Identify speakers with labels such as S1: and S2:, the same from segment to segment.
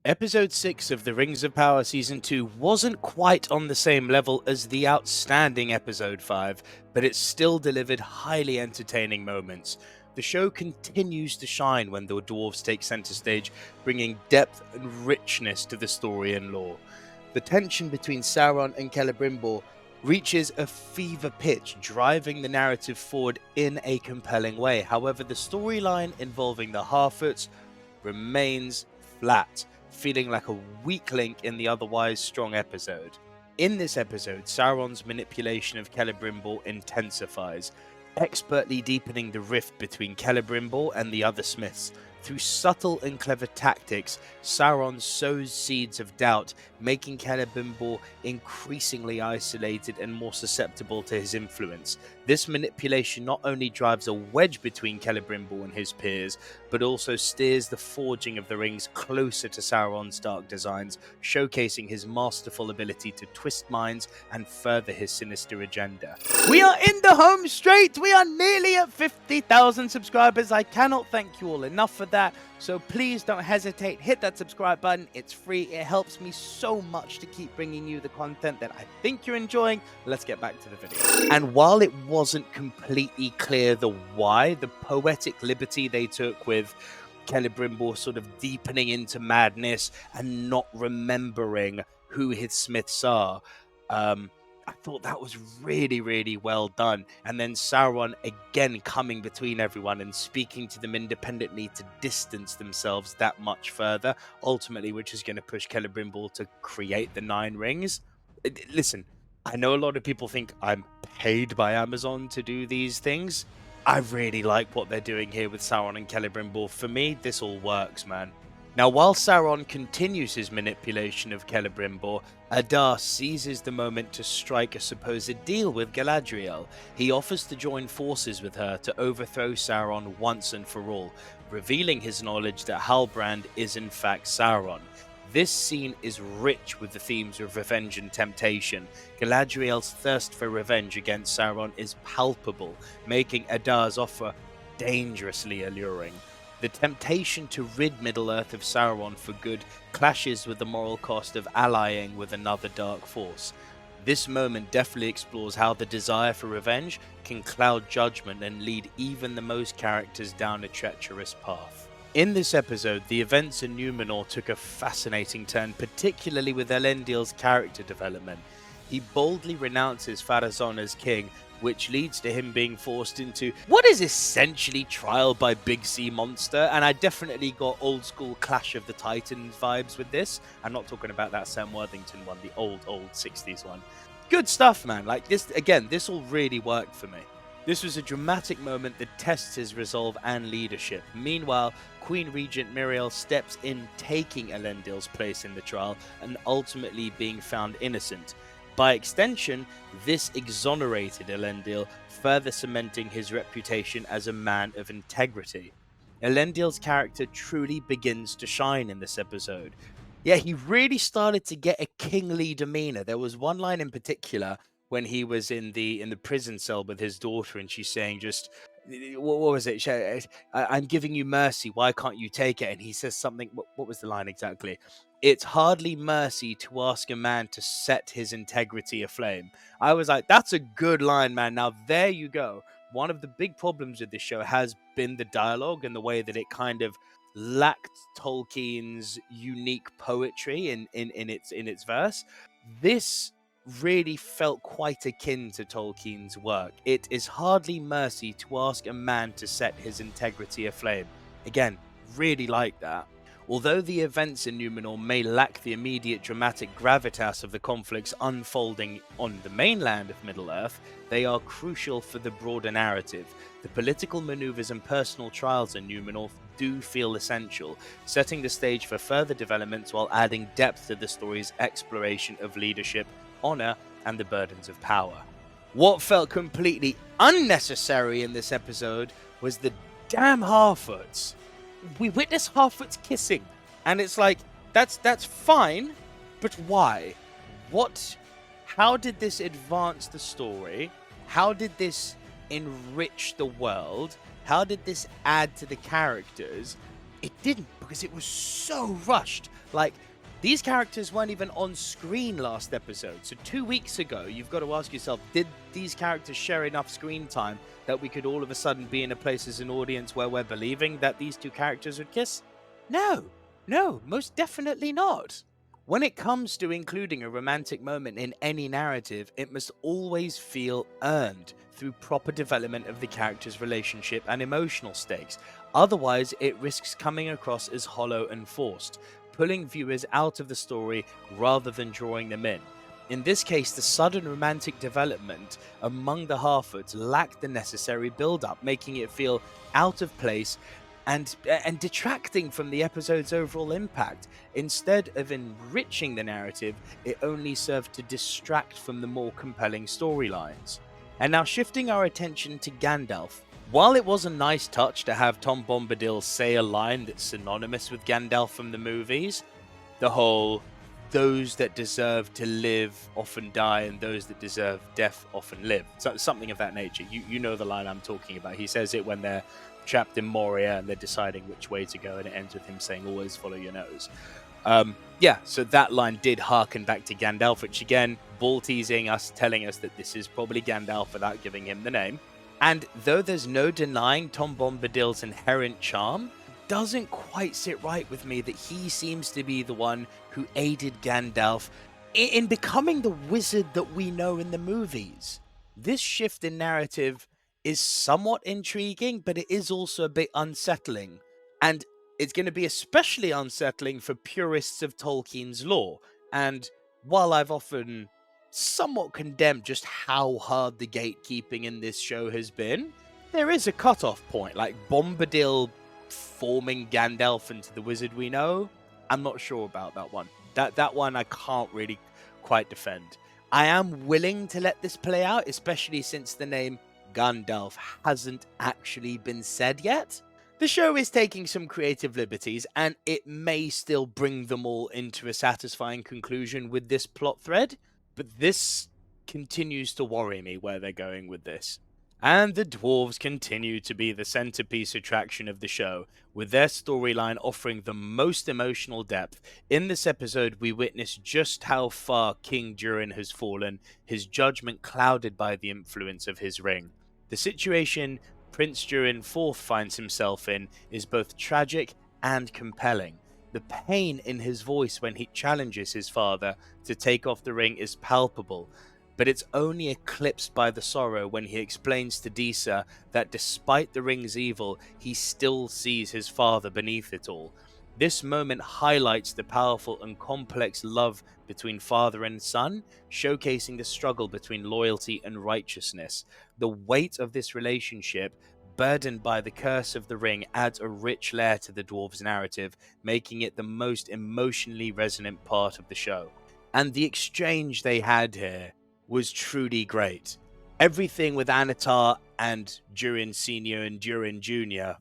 S1: Episode 6 of The Rings of Power Season 2 wasn't quite on the same level as the outstanding Episode 5, but it still delivered highly entertaining moments. The show continues to shine when the dwarves take center stage, bringing depth and richness to the story and lore. The tension between Sauron and Celebrimbor reaches a fever pitch, driving the narrative forward in a compelling way. However, the storyline involving the Harfoots remains flat, feeling like a weak link in the otherwise strong episode. In this episode, Sauron's manipulation of Celebrimbor intensifies, expertly deepening the rift between Celebrimbor and the other smiths. Through subtle and clever tactics, Sauron sows seeds of doubt, making Celebrimbor increasingly isolated and more susceptible to his influence. This manipulation not only drives a wedge between Celebrimbor and his peers, but also steers the forging of the rings closer to Sauron's dark designs, showcasing his masterful ability to twist minds and further his sinister agenda. We are in the home straight! We are nearly at 50,000 subscribers. I cannot thank you all enough for that, so please don't hesitate, hit that subscribe button. It's free. It helps me so much to keep bringing you the content that I think you're enjoying. Let's get back to the video. And while it wasn't completely clear the poetic liberty they took with Celebrimbor sort of deepening into madness and not remembering who his smiths are, I thought that was really, really well done. And then Sauron again coming between everyone and speaking to them independently to distance themselves that much further, ultimately, which is going to push Celebrimbor to create the Nine Rings. Listen, I know a lot of people think I'm paid by Amazon to do these things. I really like what they're doing here with Sauron and Celebrimbor. For me, this all works, man. Now, while Sauron continues his manipulation of Celebrimbor, Adar seizes the moment to strike a supposed deal with Galadriel. He offers to join forces with her to overthrow Sauron once and for all, revealing his knowledge that Halbrand is in fact Sauron. This scene is rich with the themes of revenge and temptation. Galadriel's thirst for revenge against Sauron is palpable, making Adar's offer dangerously alluring. The temptation to rid Middle-earth of Sauron for good clashes with the moral cost of allying with another dark force. This moment definitely explores how the desire for revenge can cloud judgment and lead even the most characters down a treacherous path. In this episode, the events in Numenor took a fascinating turn, particularly with Elendil's character development. He boldly renounces Pharazôn as king, which leads to him being forced into what is essentially trial by Big Sea Monster, and I definitely got old school Clash of the Titans vibes with this. I'm not talking about that Sam Worthington one, the old 60s one. Good stuff, man. Like this, again, this all really worked for me. This was a dramatic moment that tests his resolve and leadership. Meanwhile, Queen Regent Miriel steps in, taking Elendil's place in the trial and ultimately being found innocent. By extension, this exonerated Elendil, further cementing his reputation as a man of integrity. Elendil's character truly begins to shine in this episode. Yeah, he really started to get a kingly demeanor. There was one line in particular when he was in the prison cell with his daughter, and she's saying just, what was it? I'm giving you mercy. Why can't you take it? And he says something. What was the line exactly? It's hardly mercy to ask a man to set his integrity aflame. I was like, that's a good line, man. Now, there you go. One of the big problems with this show has been the dialogue and the way that it kind of lacked Tolkien's unique poetry in its verse. This really felt quite akin to Tolkien's work. It is hardly mercy to ask a man to set his integrity aflame. Again, really like that. Although the events in Numenor may lack the immediate dramatic gravitas of the conflicts unfolding on the mainland of Middle-earth, they are crucial for the broader narrative. The political maneuvers and personal trials in Numenor do feel essential, setting the stage for further developments while adding depth to the story's exploration of leadership, honor, and the burdens of power. What felt completely unnecessary in this episode was the damn Harfoots. We witness Harfoots kissing, and it's like, that's fine, but why? How did this advance the story? How did this enrich the world? How did this add to the characters? It didn't, because it was so rushed. Like, these characters weren't even on screen last episode. So 2 weeks ago, you've got to ask yourself, did these characters share enough screen time that we could all of a sudden be in a place as an audience where we're believing that these two characters would kiss? No, most definitely not. When it comes to including a romantic moment in any narrative, it must always feel earned through proper development of the character's relationship and emotional stakes. Otherwise, it risks coming across as hollow and forced, pulling viewers out of the story rather than drawing them in. In this case, the sudden romantic development among the Harfoots lacked the necessary build-up, making it feel out of place and detracting from the episode's overall impact. Instead of enriching the narrative, it only served to distract from the more compelling storylines. And now shifting our attention to Gandalf. While it was a nice touch to have Tom Bombadil say a line that's synonymous with Gandalf from the movies, the whole "those that deserve to live often die and those that deserve death often live," so, something of that nature. You know the line I'm talking about. He says it when they're trapped in Moria and they're deciding which way to go, and it ends with him saying, "Always follow your nose." So that line did harken back to Gandalf, which again, ball teasing us, telling us that this is probably Gandalf without giving him the name. And though there's no denying Tom Bombadil's inherent charm, doesn't quite sit right with me that he seems to be the one who aided Gandalf in becoming the wizard that we know in the movies. This shift in narrative is somewhat intriguing, but it is also a bit unsettling. And it's going to be especially unsettling for purists of Tolkien's lore. And while I've often somewhat condemned just how hard the gatekeeping in this show has been, there is a cutoff point. Like Bombadil forming Gandalf into the wizard we know, I'm not sure about that one. That one I can't really quite defend. I am willing to let this play out, especially since the name Gandalf hasn't actually been said yet. The show is taking some creative liberties, and it may still bring them all into a satisfying conclusion with this plot thread, but this continues to worry me where they're going with this. And the dwarves continue to be the centerpiece attraction of the show, with their storyline offering the most emotional depth. In this episode, we witness just how far King Durin has fallen, his judgment clouded by the influence of his ring. The situation Prince Durin IV finds himself in is both tragic and compelling. The pain in his voice when he challenges his father to take off the ring is palpable, but it's only eclipsed by the sorrow when he explains to Disa that despite the ring's evil, he still sees his father beneath it all. This moment highlights the powerful and complex love between father and son, showcasing the struggle between loyalty and righteousness. The weight of this relationship, burdened by the curse of the ring, adds a rich layer to the dwarves' narrative, making it the most emotionally resonant part of the show. And the exchange they had here was truly great. Everything with Anatar and Durin Sr. and Durin Jr.,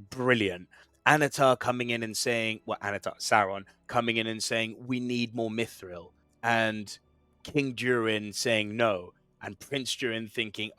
S1: brilliant. Anatar coming in and saying, Sauron coming in and saying, we need more mithril. And King Durin saying no. And Prince Durin thinking,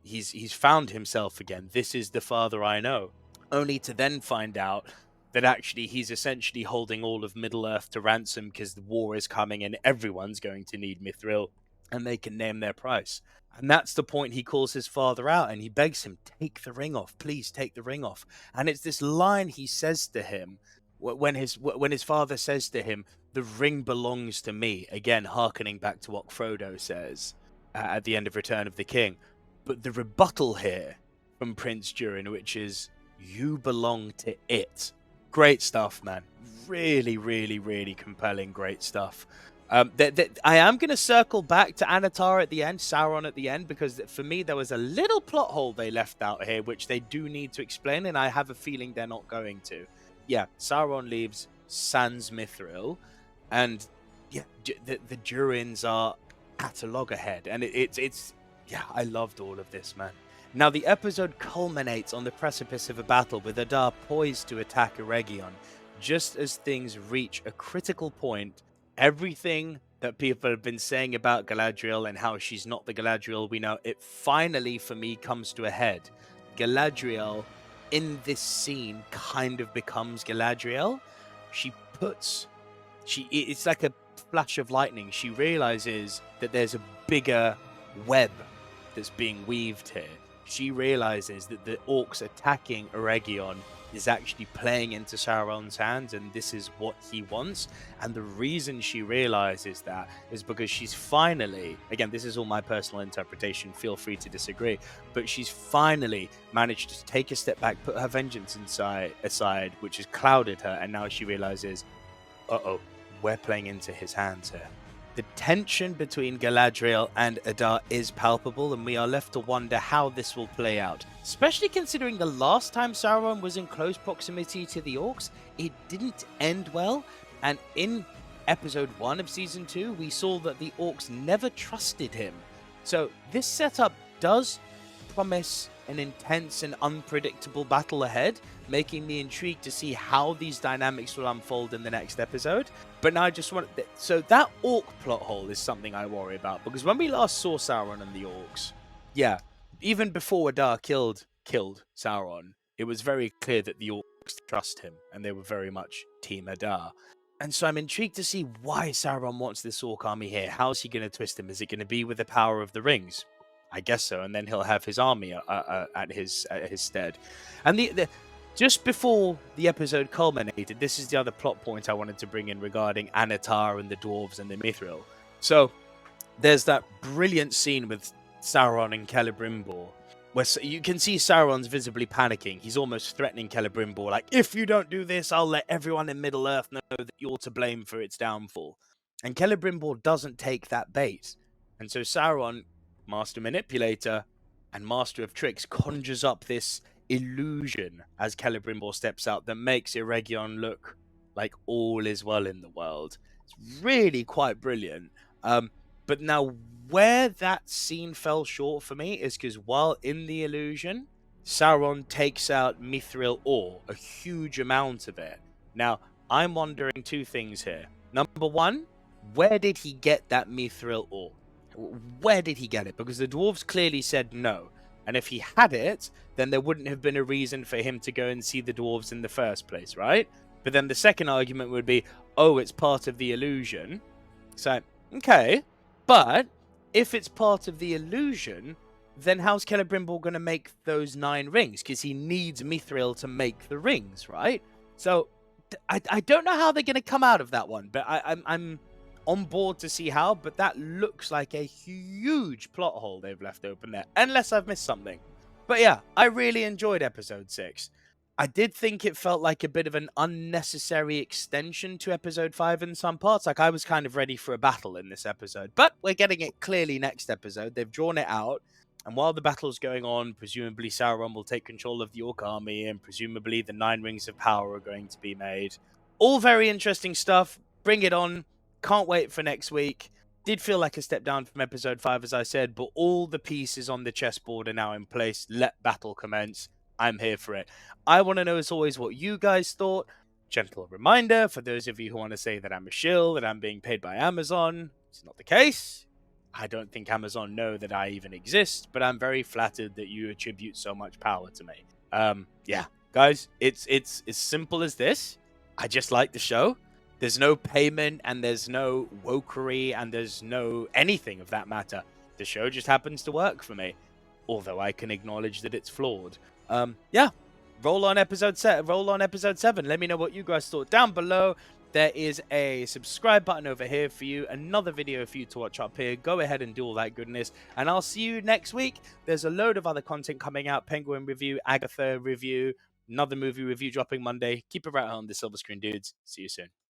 S1: he's found himself again. This is the father I know. Only to then find out that actually he's essentially holding all of Middle-earth to ransom because the war is coming and everyone's going to need mithril and they can name their price. And that's the point he calls his father out and he begs him, take the ring off, please take the ring off. And it's this line he says to him when his father says to him, the ring belongs to me. Again, hearkening back to what Frodo says at the end of Return of the King. But the rebuttal here from Prince Durin, which is, you belong to it. Great stuff, man. Really, really, really compelling, great stuff. I am going to circle back to Anatar at the end, Sauron at the end, because for me there was a little plot hole they left out here, which they do need to explain, and I have a feeling they're not going to. Yeah, Sauron leaves sans mithril, and yeah, the Durins are at a loggerhead, and I loved all of this, man. Now the episode culminates on the precipice of a battle with Adar poised to attack Eregion. Just as things reach a critical point, everything that people have been saying about Galadriel and how she's not the Galadriel we know, it finally, for me, comes to a head. Galadriel, in this scene, kind of becomes Galadriel. She puts It's like a flash of lightning. She realizes that there's a bigger web that's being weaved here. She realizes that the orcs attacking Eregion is actually playing into Sauron's hands, and this is what he wants. And the reason she realizes that is because she's finally, again, this is all my personal interpretation, feel free to disagree, but she's finally managed to take a step back, put her vengeance aside, which has clouded her, and now she realizes, uh-oh, we're playing into his hands here. The tension between Galadriel and Adar is palpable, and we are left to wonder how this will play out. Especially considering the last time Sauron was in close proximity to the orcs, it didn't end well, and in episode 1 of season 2, we saw that the orcs never trusted him. So this setup does promise an intense and unpredictable battle ahead, making me intrigued to see how these dynamics will unfold in the next episode. But now I just want... So that orc plot hole is something I worry about, because when we last saw Sauron and the orcs, yeah, even before Adar killed Sauron, it was very clear that the orcs trust him, and they were very much Team Adar. And so I'm intrigued to see why Sauron wants this orc army here. How's he going to twist him? Is it going to be with the power of the rings? I guess so, and then he'll have his army at his stead. And just before the episode culminated, this is the other plot point I wanted to bring in regarding Anatar and the dwarves and the Mithril. So there's that brilliant scene with Sauron and Celebrimbor, where you can see Sauron's visibly panicking. He's almost threatening Celebrimbor, like, if you don't do this, I'll let everyone in Middle-earth know that you're to blame for its downfall. And Celebrimbor doesn't take that bait. And so Sauron, Master Manipulator and Master of Tricks, conjures up this illusion as Celebrimbor steps out that makes Eregion look like all is well in the world. It's really quite brilliant. But now where that scene fell short for me is because while in the illusion, Sauron takes out Mithril ore, a huge amount of it. Now, I'm wondering two things here. Number one, where did he get that Mithril ore? Where did he get it? Because the dwarves clearly said no. And if he had it, then there wouldn't have been a reason for him to go and see the dwarves in the first place, right? But then the second argument would be, oh, it's part of the illusion. So, okay. But if it's part of the illusion, then how's Celebrimbor going to make those 9 rings? Because he needs Mithril to make the rings, right? So, I don't know how they're going to come out of that one, but I'm on board to see how, but that looks like a huge plot hole they've left open there, unless I've missed something. But yeah, I really enjoyed episode 6. I did think it felt like a bit of an unnecessary extension to episode 5 in some parts. Like, I was kind of ready for a battle in this episode, but we're getting it clearly next episode. They've drawn it out, and while the battle's going on, presumably Sauron will take control of the Orc army, and presumably the 9 Rings of Power are going to be made. All very interesting stuff. Bring it on. Can't wait for next week. Did feel like a step down from episode 5, as I said, but all the pieces on the chessboard are now in place. Let battle commence. I'm here for it. I want to know, as always, what you guys thought. Gentle reminder, for those of you who want to say that I'm a shill, that I'm being paid by Amazon, it's not the case. I don't think Amazon know that I even exist, but I'm very flattered that you attribute so much power to me. Yeah, guys, it's as simple as this. I just like the show. There's no payment, and there's no wokery, and there's no anything of that matter. The show just happens to work for me, although I can acknowledge that it's flawed. Yeah, roll on episode 7. Let me know what you guys thought down below. There is a subscribe button over here for you, another video for you to watch up here. Go ahead and do all that goodness, and I'll see you next week. There's a load of other content coming out. Penguin review, Agatha review, another movie review dropping Monday. Keep it right on the Silver Screen Dudes. See you soon.